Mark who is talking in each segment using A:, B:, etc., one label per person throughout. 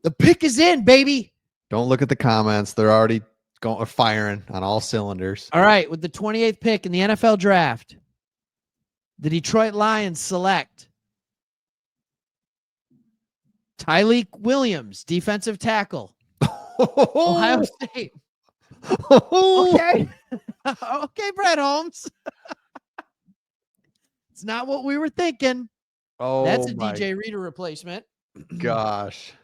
A: The pick is in, baby.
B: Don't look at the comments. They're already going firing on all cylinders.
A: All right, with the 28th pick in the NFL draft, the Detroit Lions select Tyleik Williams, defensive tackle, Ohio State. Okay. Okay, Brett Holmes. It's not what we were thinking.
B: Oh,
A: that's a DJ Reader replacement.
B: Gosh.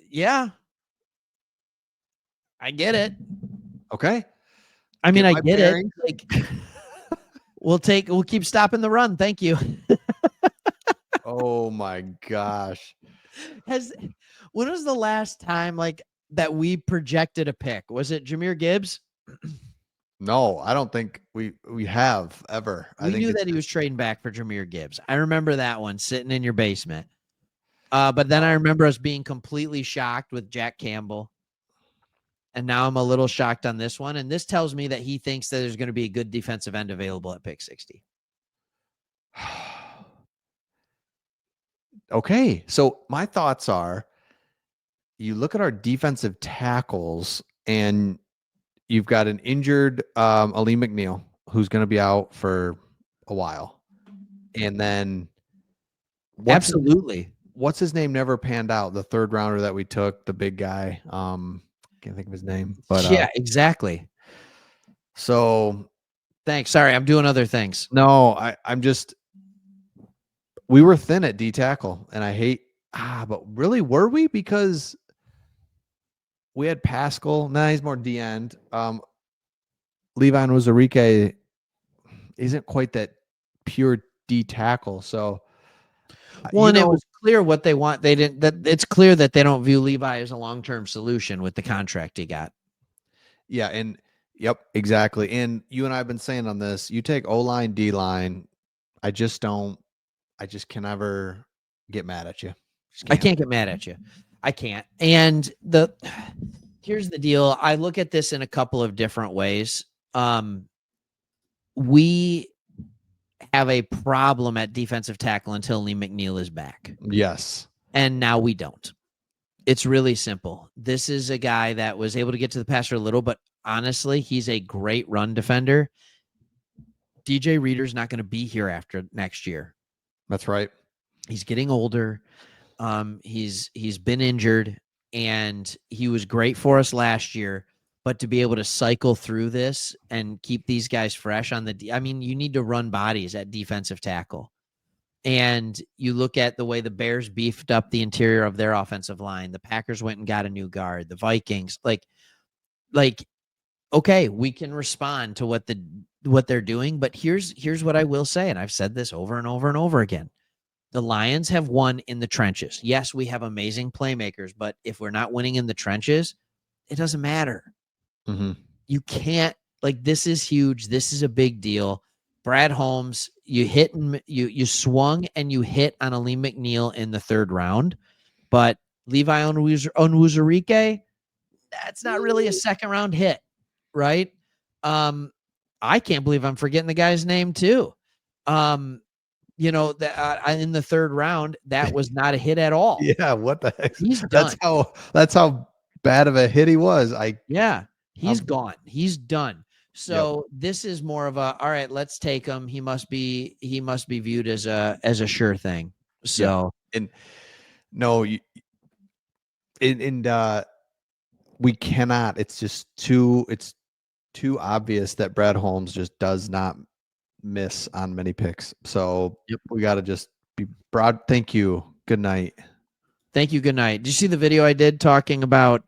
A: Yeah. I get it.
B: Okay.
A: I mean, I get it. Like, we'll keep stopping the run. Thank you.
B: Oh my gosh.
A: When was the last time like that we projected a pick? Was it Jahmyr Gibbs?
B: No, I don't think we have ever.
A: We knew that he was trading back for Jahmyr Gibbs. I remember that one sitting in your basement. But then I remember us being completely shocked with Jack Campbell. And now I'm a little shocked on this one. And this tells me that he thinks that there's going to be a good defensive end available at pick 60.
B: Okay. So my thoughts are, you look at our defensive tackles and you've got an injured Aleem McNeil who's going to be out for a while. And then what's his name never panned out? The third rounder that we took, the big guy. Can't think of his name, but
A: yeah, exactly.
B: So
A: thanks. Sorry, I'm doing other things.
B: No, we were thin at D tackle, and I hate but really were we? Because we had Pascal. Nah, he's more D end. Levi Onwuzurike isn't quite that pure D tackle. So
A: well, and it was clear what they want. They didn't. That it's clear that they don't view Levi as a long-term solution with the contract he got.
B: Yeah, and yep, exactly. And you and I have been saying on this, you take O-line, D-line, I just can never get mad at you.
A: I can't get mad at you. I can't. And here's the deal. I look at this in a couple of different ways. We have a problem at defensive tackle until Lee McNeil is back.
B: Yes.
A: And now we don't. It's really simple. This is a guy that was able to get to the passer a little, but honestly, he's a great run defender. DJ Reader's not going to be here after next year.
B: That's right.
A: He's getting older. He's been injured, and he was great for us last year. But to be able to cycle through this and keep these guys fresh on I mean, you need to run bodies at defensive tackle. And you look at the way the Bears beefed up the interior of their offensive line. The Packers went and got a new guard. The Vikings, like, okay, we can respond to what they're doing. But here's what I will say, and I've said this over and over and over again. The Lions have won in the trenches. Yes, we have amazing playmakers, but if we're not winning in the trenches, it doesn't matter.
B: Mm-hmm.
A: You can't, like, this is huge. This is a big deal. Brad Holmes, you swung and you hit on Aleem McNeil in the third round, but Levi Onwuzurike, that's not really a second round hit, right? I can't believe I'm forgetting the guy's name too. You know, that in the third round, that was not a hit at all.
B: Yeah, what the heck?
A: He's done.
B: That's how bad of a hit he was.
A: He's gone. He's done. So This is more of a, all right, let's take him. He must be viewed as a sure thing. So
B: and no, we cannot. It's just too obvious that Brad Holmes just does not miss on many picks. So we got to just be broad. Thank you. Good night.
A: Thank you. Good night. Did you see the video I did talking about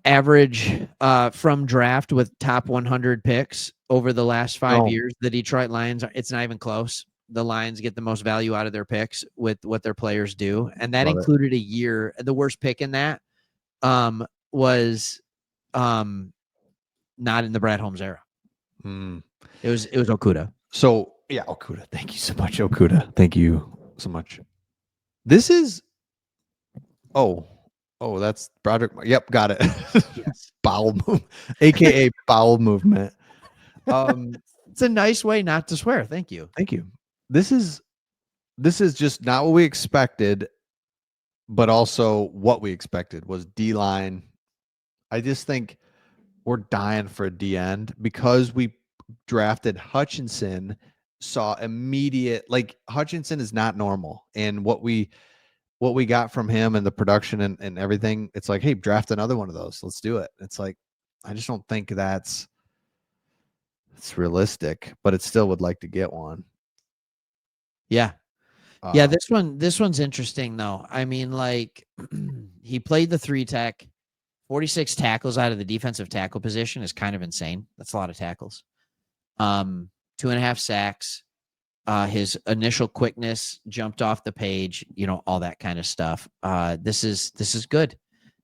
A: average from draft with top 100 picks over the last 5 years? The Detroit Lions, it's not even close. The Lions get the most value out of their picks with what their players do. And that included a year. The worst pick in that was not in the Brad Holmes era. It was Okudah.
B: So yeah, Okudah. Thank you so much, Okudah. Thank you so much. This is that's Broderick. Yep, got it.
A: Yes.
B: Bowel movement, aka bowel movement.
A: It's a nice way not to swear. Thank you.
B: Thank you. This is this is just not what we expected, but also what we expected was D-line. I just think we're dying for a D end because we drafted Hutchinson, saw immediate, like Hutchinson is not normal. And what we got from him and the production and everything, it's like, hey, draft another one of those. Let's do it. It's like, I just don't think it's realistic, but it still would like to get one.
A: Yeah. Yeah, this one's interesting though. I mean, like he played the 3-tech, 46 tackles out of the defensive tackle position is kind of insane. That's a lot of tackles. 2.5 sacks. His initial quickness jumped off the page, all that kind of stuff. This is good.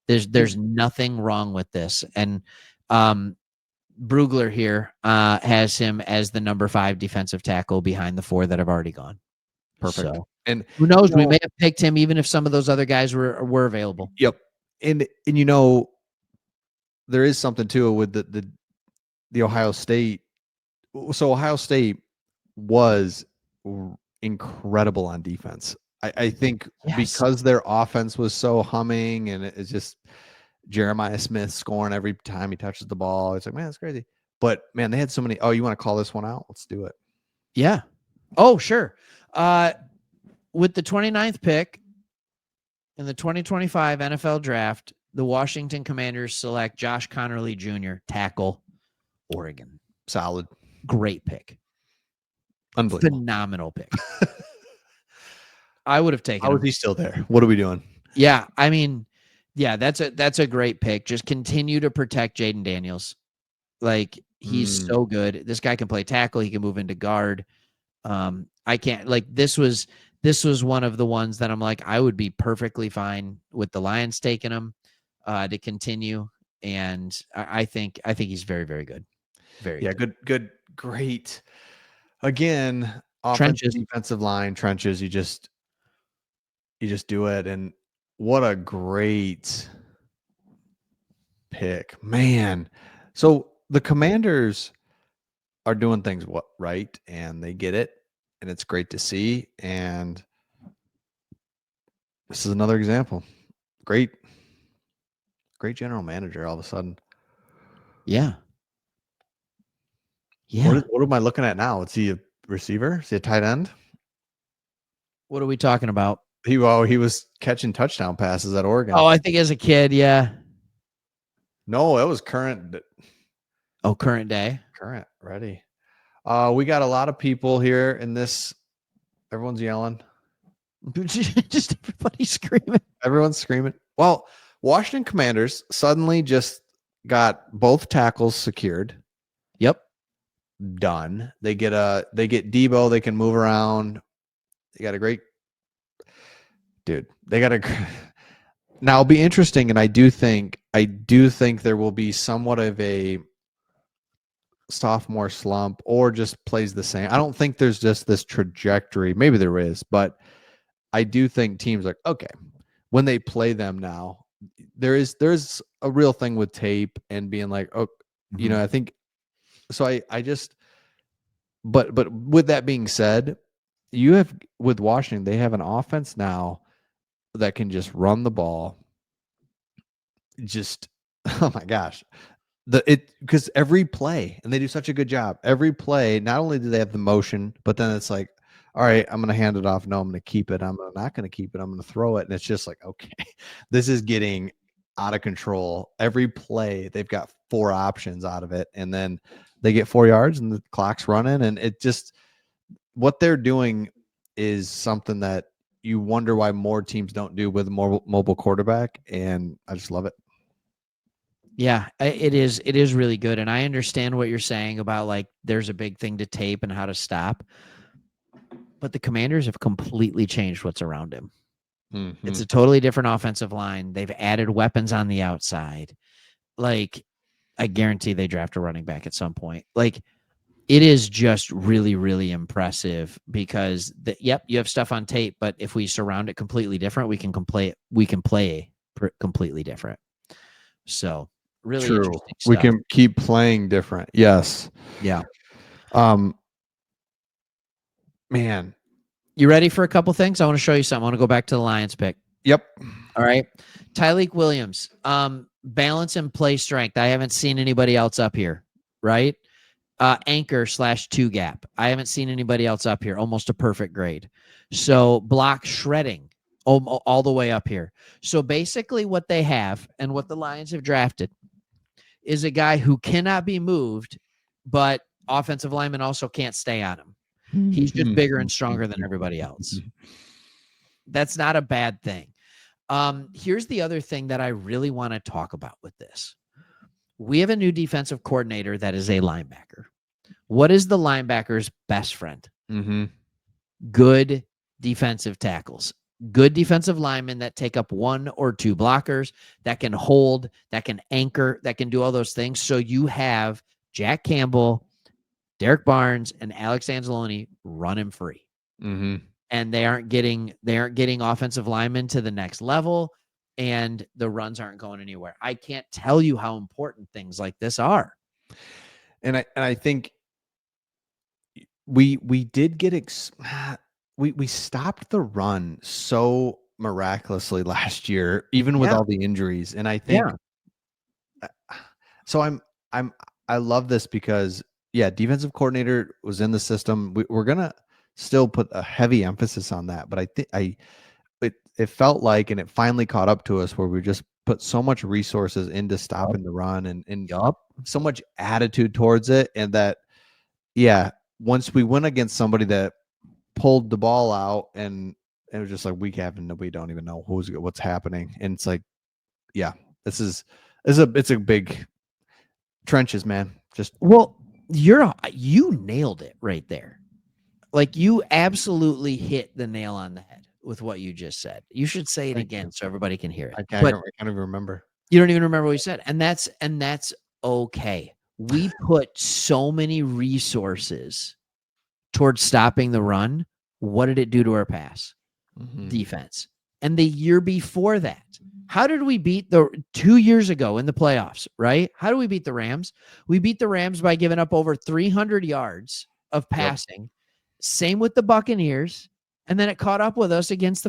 A: There's nothing wrong with this. And Brugler here has him as the number 5 defensive tackle behind the 4 that have already gone.
B: Perfect.
A: So,
B: and
A: who knows? We may have picked him even if some of those other guys were available.
B: Yep. And there is something to it with the Ohio State. So Ohio State was incredible on defense. I think because their offense was so humming and it's just Jeremiah Smith scoring every time he touches the ball. It's like, man, that's crazy. But man, they had so many. Oh, you want to call this one out? Let's do it.
A: Yeah. Oh, sure. With the 29th pick in the 2025 NFL draft, the Washington Commanders select Josh Connerly Jr., tackle, Oregon.
B: Solid.
A: Great pick.
B: Unbelievable.
A: Phenomenal pick. I would have taken him.
B: How is he still there? What are we doing?
A: Yeah, I mean, yeah, that's a great pick. Just continue to protect Jaden Daniels. Like, he's so good. This guy can play tackle. He can move into guard. I can't, like, this was one of the ones that I'm like, I would be perfectly fine with the Lions taking him to continue. And I think he's very, very good. Very
B: good, great. Again, offensive, defensive line, trenches. You just do it. And what a great pick, man. So the Commanders are doing things right, and they get it, and it's great to see. And this is another example. Great general manager all of a sudden.
A: Yeah. Yeah.
B: What am I looking at now? Is he a receiver? Is he a tight end?
A: What are we talking about?
B: He was catching touchdown passes at Oregon.
A: Oh, I think as a kid, yeah.
B: No, that was current.
A: Oh, current day.
B: Current, ready. We got a lot of people here in this. Everyone's yelling.
A: Just everybody screaming.
B: Everyone's screaming. Well, Washington Commanders suddenly just got both tackles secured.
A: Yep.
B: Done. They get Debo. They can move around. They got a great dude. They got a now it'll be interesting, and I do think there will be somewhat of a sophomore slump or just plays the same. I don't think there's just this trajectory. Maybe there is, but I do think teams like, okay, when they play them now, there's a real thing with tape and being like, oh, I think so. I just, but with that being said, you have with Washington, they have an offense now that can just run the ball. Just, oh my gosh. Because every play, and they do such a good job. Every play, not only do they have the motion, but then it's like, all right, I'm going to hand it off. No, I'm going to keep it. I'm not going to keep it. I'm going to throw it. And it's just like, okay, this is getting out of control. Every play, they've got 4 options out of it. And then they get 4 yards and the clock's running. And it just, what they're doing is something that you wonder why more teams don't do with a more mobile quarterback. And I just love it.
A: Yeah, it is really good. And I understand what you're saying about like, there's a big thing to tape and how to stop, but the Commanders have completely changed what's around him. Mm-hmm. It's a totally different offensive line. They've added weapons on the outside. Like, I guarantee they draft a running back at some point. Like, it is just really, really impressive because you have stuff on tape, but if we surround it completely different, we can play completely different. So really
B: true.
A: Interesting stuff.
B: We can keep playing different. Yes.
A: Yeah.
B: Man,
A: You ready for a couple things? I want to show you something. I want to go back to the Lions pick.
B: Yep.
A: All right. Tyleik Williams, balance and play strength. I haven't seen anybody else up here, right? Anchor / 2 gap. I haven't seen anybody else up here. Almost a perfect grade. So block shredding all the way up here. So basically what they have and what the Lions have drafted is a guy who cannot be moved, but offensive linemen also can't stay on him. He's just bigger and stronger than everybody else. That's not a bad thing. Here's the other thing that I really want to talk about with this. We have a new defensive coordinator that is a linebacker. What is the linebacker's best friend? Good defensive tackles, good defensive linemen that take up 1 or 2 blockers, that can hold, that can anchor, that can do all those things. So you have Jack Campbell, Derek Barnes, and Alex Anzalone running free. And they aren't getting offensive linemen to the next level, and the runs aren't going anywhere. I can't tell you how important things like this are.
B: And I think we did get we stopped the run so miraculously last year, even with all the injuries. And I think so. I love this because defensive coordinator was in the system. We're gonna still put a heavy emphasis on that, but I think it felt like, and it finally caught up to us, where we just put so much resources into stopping the run and so much attitude towards it. And that, once we went against somebody that pulled the ball out, and it was just like we don't even know what's happening. And it's like, it's a big trenches, man. Just
A: you nailed it right there. Like, you absolutely hit the nail on the head with what you just said. You should say it again so everybody can hear it.
B: I can't even remember.
A: You don't even remember what you said. And that's okay. We put so many resources towards stopping the run. What did it do to our pass defense? And the year before that, how did we beat 2 years ago in the playoffs, right? How do we beat the Rams? We beat the Rams by giving up over 300 yards of passing. Same with the Buccaneers. And then it caught up with us against the